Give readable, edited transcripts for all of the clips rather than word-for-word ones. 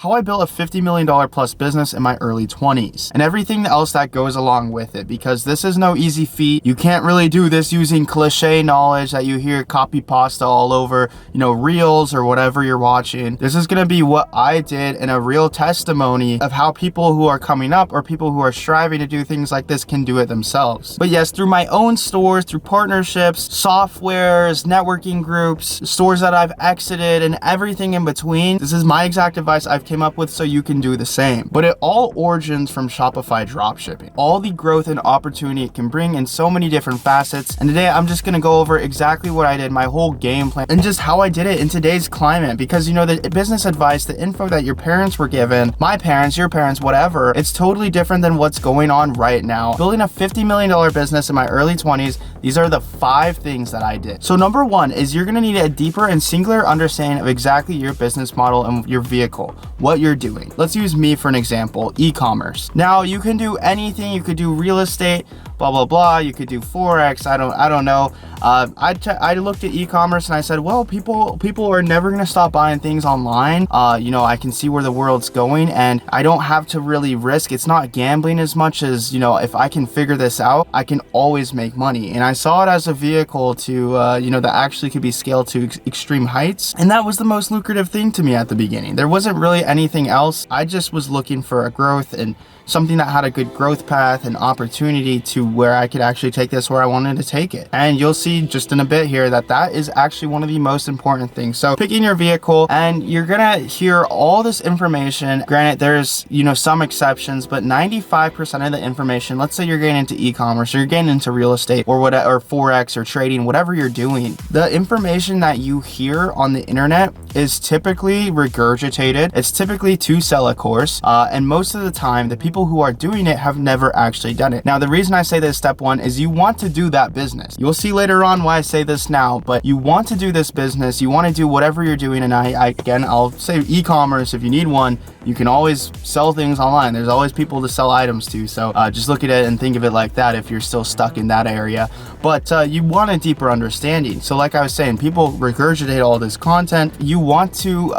how I built a $50 million plus business in my early 20s, and everything else that goes along with it, because this is no easy feat. You can't really do this using cliche knowledge that you hear copy pasta all over, reels or whatever you're watching. This is going to be what I did and a real testimony of how people who are coming up or people who are striving to do things like this can do it themselves. But yes, through my own stores, through partnerships, softwares, networking groups, stores that I've exited, and everything in between, this is my exact advice I've came up with so you can do the same. But it all origins from Shopify dropshipping. All the growth and opportunity it can bring in so many different facets. And today I'm just gonna go over exactly what I did, my whole game plan, and just how I did it in today's climate. Because the business advice, the info that your parents were given, my parents, your parents, whatever, it's totally different than what's going on right now. Building a $50 million business in my early 20s, these are the 5 things that I did. So number 1 is you're gonna need a deeper and singular understanding of exactly your business model and your vehicle, what you're doing. Let's use me for an example, e-commerce. Now you can do anything, you could do real estate, blah, blah, blah. You could do Forex. I don't know. I looked at e-commerce and I said, well, people are never going to stop buying things online. I can see where the world's going and I don't have to really risk. It's not gambling as much as, if I can figure this out, I can always make money. And I saw it as a vehicle to, that actually could be scaled to extreme heights. And that was the most lucrative thing to me at the beginning. There wasn't really anything else. I just was looking for a growth and something that had a good growth path and opportunity to where I could actually take this where I wanted to take it. And you'll see just in a bit here that is actually one of the most important things. So picking your vehicle, and you're gonna hear all this information. Granted, there's some exceptions, but 95% of the information, let's say you're getting into e-commerce or you're getting into real estate or whatever, or Forex or trading, whatever you're doing, the information that you hear on the internet is typically regurgitated. It's typically to sell a course, and most of the time the people who are doing it have never actually done it. Now, the reason I say this, step 1, is you want to do that business. You'll see later on why I say this now, but you want to do this business. You want to do whatever you're doing. And I'll say e-commerce, if you need one, you can always sell things online. There's always people to sell items to. So just look at it and think of it like that if you're still stuck in that area. But you want a deeper understanding. So like I was saying, people regurgitate all this content. You want to,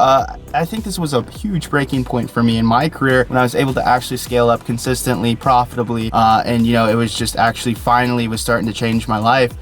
I think this was a huge breaking point for me in my career when I was able to actually scale up consistently, profitably, and it was just actually finally was starting to change my life.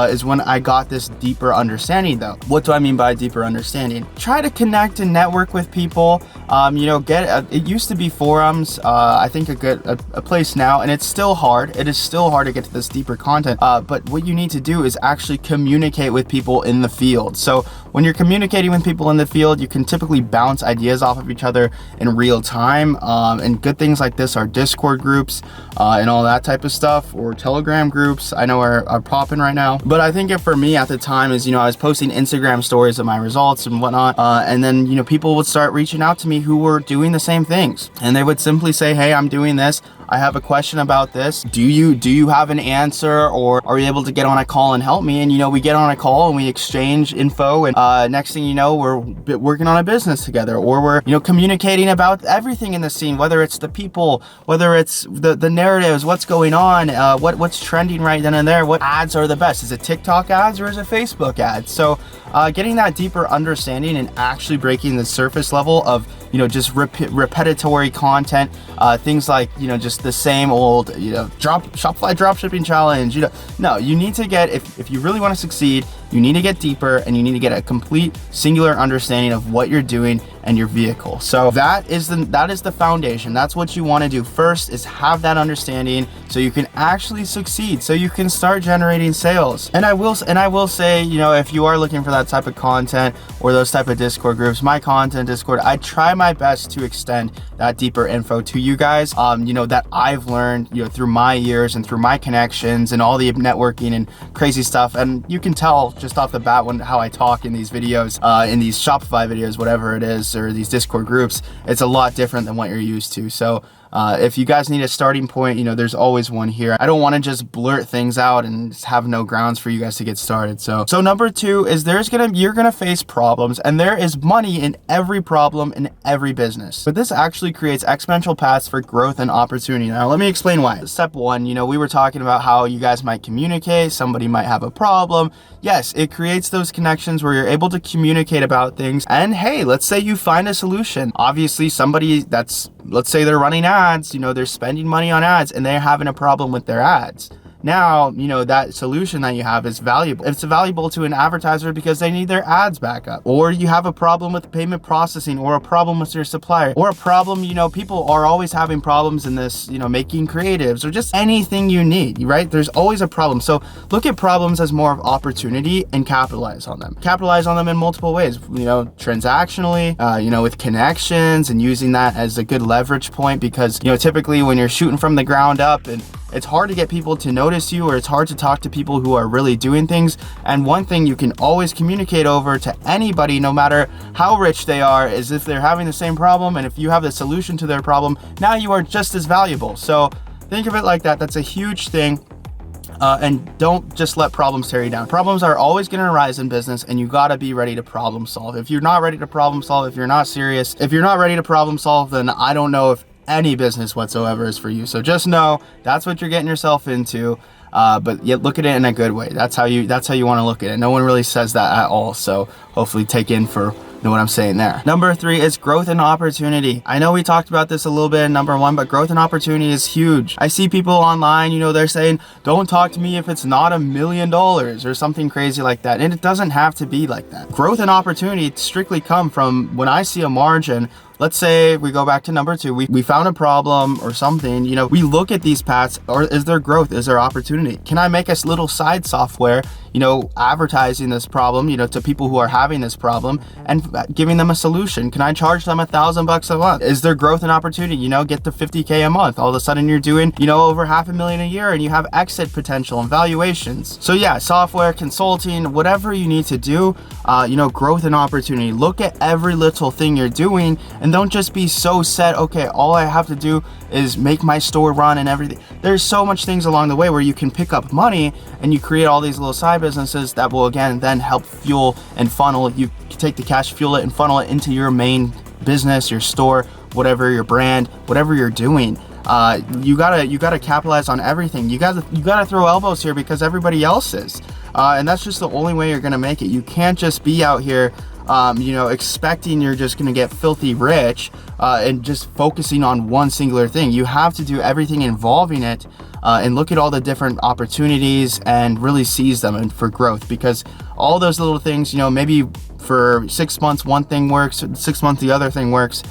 Is when I got this deeper understanding though. What do I mean by deeper understanding? Try to connect and network with people. It used to be forums, I think a place now, and it's still hard. It is still hard to get to this deeper content. But what you need to do is actually communicate with people in the field. So when you're communicating with people in the field, you can typically bounce ideas off of each other in real time. And good things like this are Discord groups and all that type of stuff, or Telegram groups. I know are popping right now. But I think for me at the time is, I was posting Instagram stories of my results and whatnot. And then, people would start reaching out to me who were doing the same things. And they would simply say, hey, I'm doing this. I have a question about this. Do you have an answer, or are you able to get on a call and help me? And we get on a call and we exchange info, and next thing you know, we're working on a business together, or we're communicating about everything in the scene, whether it's the people, whether it's the narratives, what's going on, what's trending right then and there, what ads are the best. Is it TikTok ads or is it Facebook ads? So getting that deeper understanding and actually breaking the surface level of just repetitory content, things like just the same old Shopify dropshipping challenge. No, you need to get, if you really want to succeed, you need to get deeper and you need to get a complete singular understanding of what you're doing and your vehicle. So that is the foundation. That's what you want to do first, is have that understanding so you can actually succeed, so you can start generating sales. And I will say, if you are looking for that type of content or those type of Discord groups, my content Discord, I try my best to extend that deeper info to you guys, that I've learned, through my years and through my connections and all the networking and crazy stuff. And you can tell just off the bat how I talk in these videos, in these Shopify videos, whatever it is, or these Discord groups, it's a lot different than what you're used to. So If you guys need a starting point, you know, there's always one here. I don't want to just blurt things out and just have no grounds for you guys to get started. So number 2 is you're gonna face problems, and there is money in every problem in every business. But this actually creates exponential paths for growth and opportunity. Now, let me explain why. Step 1, you know, we were talking about how you guys might communicate. Somebody might have a problem. Yes, it creates those connections where you're able to communicate about things. And hey, let's say you find a solution. Obviously, somebody let's say they're running ads, you know, they're spending money on ads and they're having a problem with their ads. Now, you know, that solution that you have is valuable. It's valuable to an advertiser because they need their ads back up. Or you have a problem with payment processing, or a problem with your supplier, or a problem, you know, people are always having problems in this, you know, making creatives, or just anything you need, right? There's always a problem. So look at problems as more of opportunity and capitalize on them. Capitalize on them in multiple ways, you know, transactionally, you know, with connections, and using that as a good leverage point, because, you know, typically when you're shooting from the ground up, and it's hard to get people to notice you, or it's hard to talk to people who are really doing things. And one thing you can always communicate over to anybody, no matter how rich they are, is if they're having the same problem, and if you have the solution to their problem, now you are just as valuable. So think of it like that. That's a huge thing. And don't just let problems tear you down. Problems are always going to arise in business, and you got to be ready to problem solve. If you're not ready to problem solve, if you're not serious, if you're not ready to problem solve, then I don't know if any business whatsoever is for you. So just know that's what you're getting yourself into, but yet look at it in a good way. That's how you want to look at it. No one really says that at all, so hopefully take in for know what I'm saying there. Number 3 is growth and opportunity. I know we talked about this a little bit in number 1, but growth and opportunity is huge. I see people online, you know, they're saying, don't talk to me if it's not $1 million or something crazy like that. And it doesn't have to be like that. Growth and opportunity strictly come from when I see a margin. Let's say we go back to number 2, we found a problem or something, you know, we look at these paths, or is there growth? Is there opportunity? Can I make a little side software, you know, advertising this problem, you know, to people who are having this problem and giving them a solution? Can I charge them $1,000 a month? Is there growth and opportunity? You know, get to $50K a month. All of a sudden you're doing, you know, over $500,000 a year, and you have exit potential and valuations. So yeah, software, consulting, whatever you need to do, you know, growth and opportunity. Look at every little thing you're doing, and don't just be so set, okay, all I have to do is make my store run and everything. There's so much things along the way where you can pick up money, and you create all these little side businesses that will again then help fuel and funnel. You take the cash, fuel it, and funnel it into your main business, your store, whatever your brand, whatever you're doing. You gotta capitalize on everything. You gotta throw elbows here because everybody else is, and that's just the only way you're gonna make it. You can't just be out here you know, expecting you're just gonna get filthy rich and just focusing on one singular thing. You have to do everything involving it, and look at all the different opportunities and really seize them and for growth, because all those little things, you know, maybe for 6 months one thing works, 6 months the other thing works.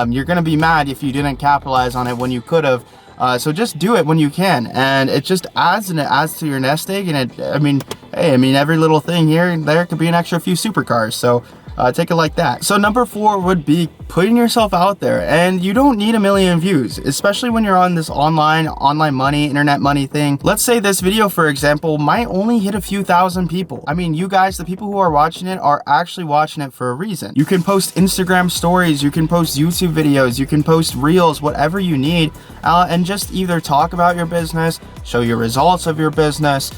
You're gonna be mad if you didn't capitalize on it when you could have. So just do it when you can, and it just adds to your nest egg. And every little thing here and there could be an extra few supercars. So take it like that. So number 4 would be putting yourself out there, and you don't need 1 million views, especially when you're on this online money, internet money thing. Let's say this video, for example, might only hit a few thousand people. I mean, you guys, the people who are watching it are actually watching it for a reason. You can post Instagram stories, you can post YouTube videos, you can post reels, whatever you need, and just either talk about your business, show your results of your business.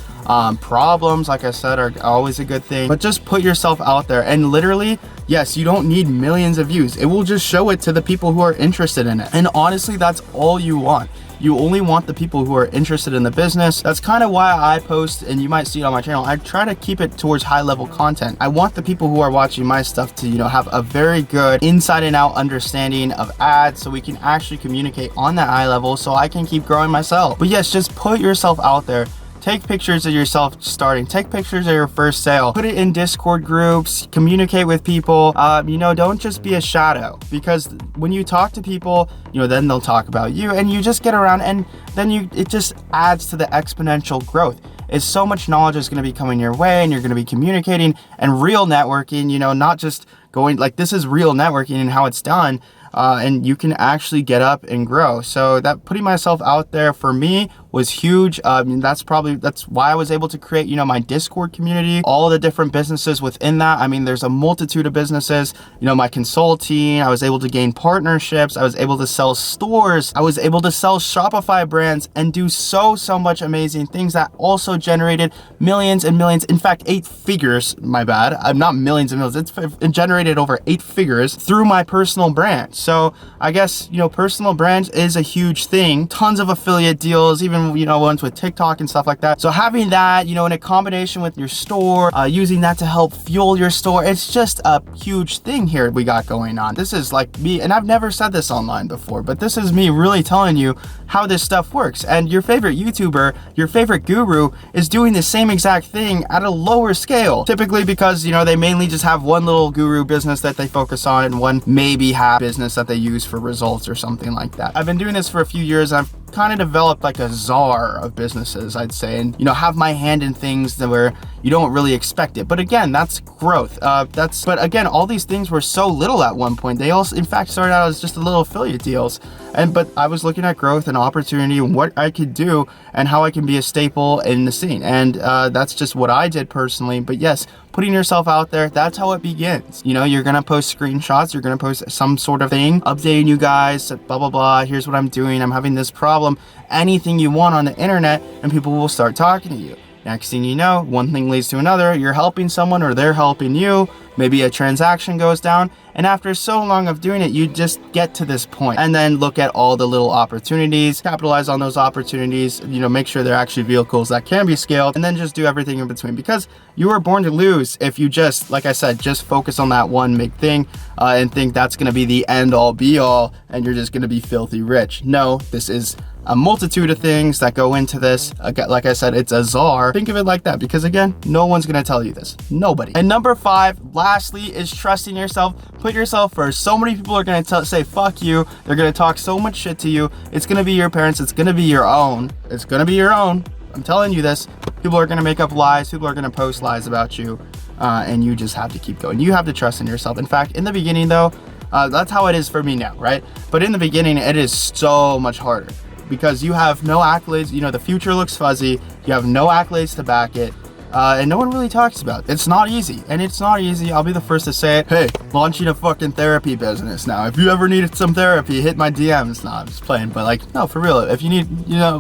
Problems, like I said, are always a good thing, but just put yourself out there. And literally, yes, you don't need millions of views. It will just show it to the people who are interested in it. And honestly, that's all you want. You only want the people who are interested in the business. That's kind of why I post, and you might see it on my channel, I try to keep it towards high level content. I want the people who are watching my stuff to, you know, have a very good inside and out understanding of ads, so we can actually communicate on that high level, so I can keep growing myself. But yes, just put yourself out there. Take pictures of yourself starting. Take pictures of your first sale. Put it in Discord groups. Communicate with people. You know, don't just be a shadow, because when you talk to people, you know, then they'll talk about you, and you just get around, and then it just adds to the exponential growth. Is so much knowledge is going to be coming your way, and you're going to be communicating, and real networking, you know, not just going like, this is real networking and how it's done. and you can actually get up and grow. So that putting myself out there for me was huge. That's why I was able to create, my Discord community, all the different businesses within that. I mean, there's a multitude of businesses, my consulting, I was able to gain partnerships, I was able to sell stores, I was able to sell Shopify brands and do so much amazing things that also generated millions and millions. In fact, 8 figures, my bad. I'm not millions and millions. It generated over 8 figures through my personal brand. So I guess, personal brands is a huge thing. Tons of affiliate deals, even ones with TikTok and stuff like that. So having that, in a combination with your store, using that to help fuel your store, it's just a huge thing here we got going on. This is like me, and I've never said this online before, but this is me really telling you how this stuff works. And your favorite YouTuber, your favorite guru is doing the same exact thing at a lower scale, typically because, they mainly just have one little guru business that they focus on and one maybe half business that they use for results or something like that. I've been doing this for a few years, and I've kind of developed like a czar of businesses, I'd say, and have my hand in things that where you don't really expect it. But again, that's growth. But again, all these things were so little at one point. They also, in fact, started out as just a little affiliate deals. But I was looking at growth and opportunity and what I could do and how I can be a staple in the scene. And that's just what I did personally. But yes, putting yourself out there, that's how it begins. You're gonna post screenshots, you're gonna post some sort of thing, updating you guys, blah, blah, blah, here's what I'm doing, I'm having this problem, anything you want on the internet, and people will start talking to you. Next thing you know, one thing leads to another, you're helping someone or they're helping you, maybe a transaction goes down, and after so long of doing it, you just get to this point. And then look at all the little opportunities, capitalize on those opportunities, make sure they're actually vehicles that can be scaled, and then just do everything in between, because you are born to lose if you just, like I said, just focus on that one big thing and think that's gonna be the end all be all, and you're just gonna be filthy rich. No, this is a multitude of things that go into this. Like I said, it's a czar. Think of it like that, because again, no one's gonna tell you this. Nobody. And number 5, lastly, is trusting yourself. Put yourself first. So many people are gonna say fuck you. They're gonna talk so much shit to you. It's gonna be your parents. It's gonna be your own. It's gonna be your own. I'm telling you this. People are gonna make up lies. People are gonna post lies about you, and you just have to keep going. You have to trust in yourself. In fact, in the beginning though, that's how it is for me now, right? But in the beginning, it is so much harder, because you have no accolades. The future looks fuzzy. You have no accolades to back it, and no one really talks about it. It's not easy, and it's not easy. I'll be the first to say it. Hey, launching a fucking therapy business now. If you ever needed some therapy, hit my DMs. Nah, I'm just playing, but no, for real. If you need,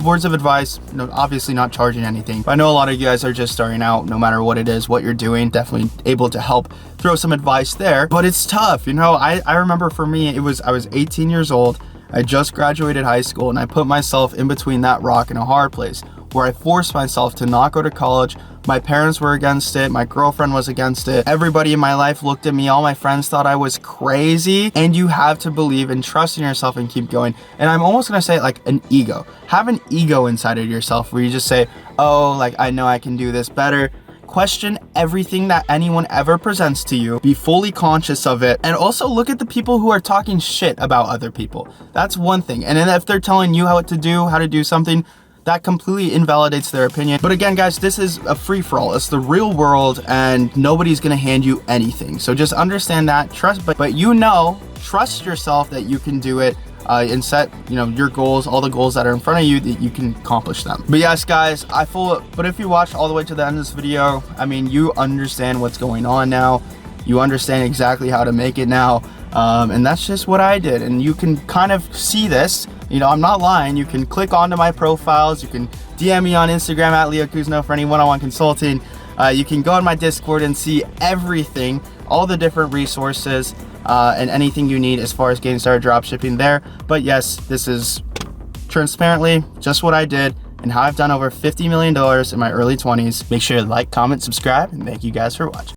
words of advice, obviously not charging anything. But I know a lot of you guys are just starting out. No matter what it is, what you're doing, definitely able to help throw some advice there. But it's tough, I remember for me, I was 18 years old. I just graduated high school, and I put myself in between that rock and a hard place where I forced myself to not go to college. My parents were against it. My girlfriend was against it. Everybody in my life looked at me. All my friends thought I was crazy. And you have to believe and trust in yourself and keep going. And I'm almost gonna say it like an ego. Have an ego inside of yourself where you just say, oh, I know I can do this better. Question everything that anyone ever presents to you. Be fully conscious of it. And also look at the people who are talking shit about other people. That's one thing. And then if they're telling you how to do something, that completely invalidates their opinion. But again, guys, this is a free-for-all. It's the real world, and nobody's gonna hand you anything. So just understand that, trust yourself that you can do it. And set your goals, all the goals that are in front of you, that you can accomplish them. But yes, guys, but if you watch all the way to the end of this video, you understand what's going on now. You understand exactly how to make it now. And that's just what I did. And you can kind of see this. I'm not lying. You can click onto my profiles. You can DM me on Instagram at Leo Kuzno for any one-on-one consulting. You can go on my Discord and see everything, all the different resources, and anything you need as far as getting started dropshipping there. But yes, this is transparently just what I did and how I've done over $50 million in my early 20s. Make sure to like, comment, subscribe, and thank you guys for watching.